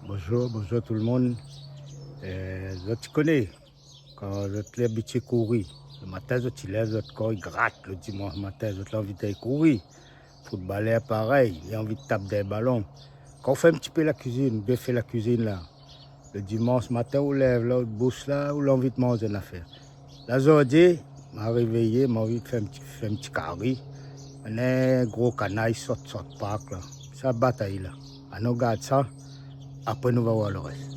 Bonjour, bonjour tout le monde. Je te connais, quand je te l'habitué courir, le matin je te lève, je te corps, il gratte le dimanche matin, je te l'envie d'aller courir. Footballeur pareil, il a envie de taper des ballons. Quand on fait un petit peu la cuisine, bien fait la cuisine là, le dimanche matin, on lève là, on bouche là, on a envie de manger une affaire. Là, aujourd'hui, m'a réveillé, m'a envie de faire un petit carré. Un gros canaille saute parc là. C'est la bataille là. On regarde ça, après nous allons voir le reste.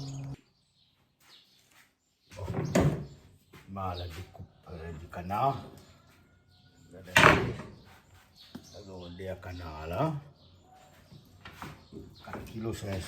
La découpe du canard. On a un canard là. 4,5 kg.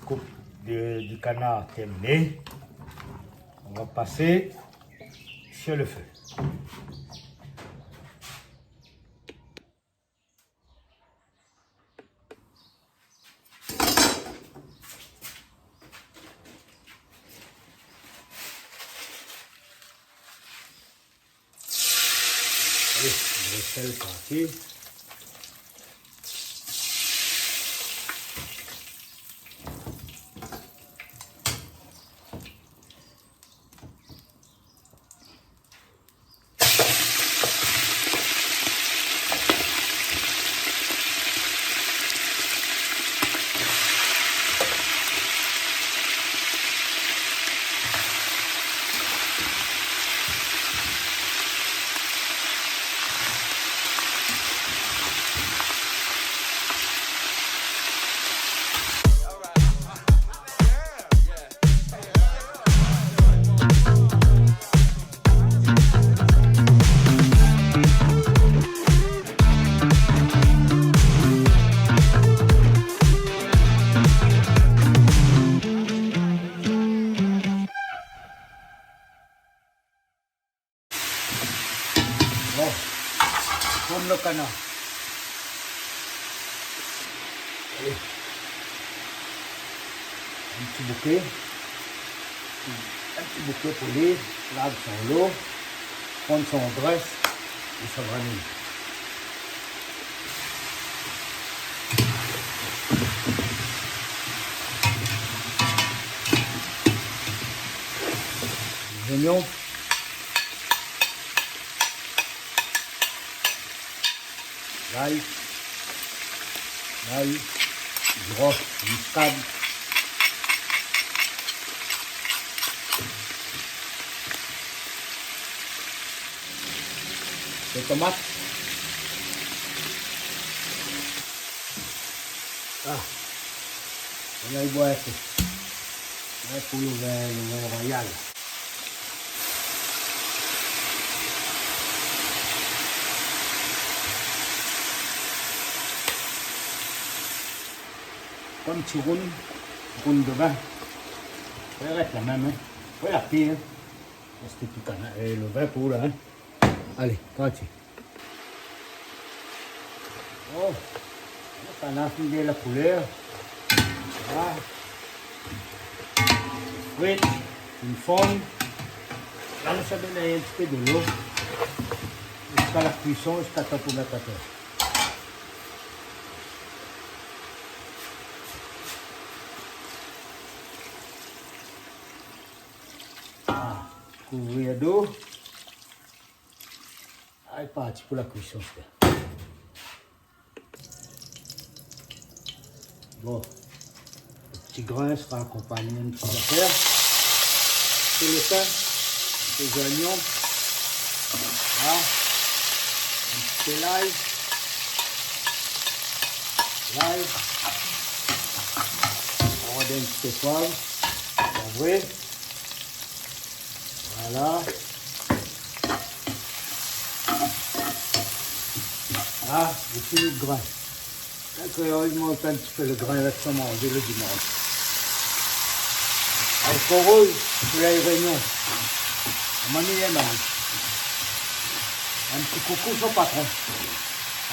Coupe du canard terminée. On va passer sur le feu. Allez, le sel parti. Bon, tourne le canard. Allez. Un petit bouquet. Un petit bouquet pour lui. Lave son lot. Prendre son graisse et sa vanille. Les oignons. L'ail, girofle, muscade, les tomates. On a eu boire pour le vin royal. Comme petit round de vin. Ça va être la même. Hein. Ouais, la pire. Hein. Le vin pour là. Hein. Allez, parti. Oh, on a affiné la couleur. Voilà. Frites, une forme. Là, nous sommes un petit peu de l'eau. Jusqu'à la cuisson, jusqu'à temps pour mettre à terre. Ah, couvrir d'eau. Ah, il est parti pour la cuisson. Bon, le petit grain sera accompagné d'une petite affaire. C'est le pain, les oignons. Voilà. Un petit peu l'ail. L'ail. On va donner un petit peu de poivre. Poivré. Voilà. Ah, j'ai fini le grain. D'accord, il monte un petit peu le grain avec ça manger le dimanche. Encore eux, pour les réunions. On m'en est mal. Un petit coucou son patron.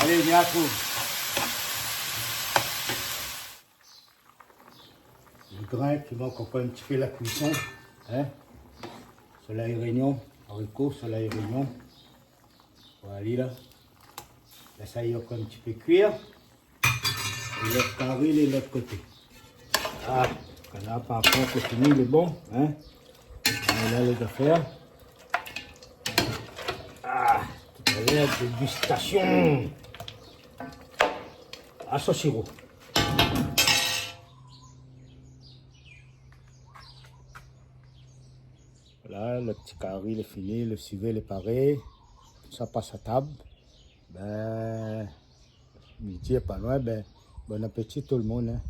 Allez, viens à tout. Le grain qui va accompagner un petit peu la cuisson. Hein? Soleil réunion, haricots, soleil réunion. Voilà là. Là, ça y est encore un petit peu cuire. Et l'autre carré, et l'autre côté. Ah, canard par rapport continue, il est bon. Hein? On a là les affaires. Ah, tout à l'heure, dégustation. À son sirop. Voilà, le petit carré, il est fini, le civet, il est paré. Ça passe à table. Ben, midi est pas loin, ben, bon appétit tout le monde. Hein.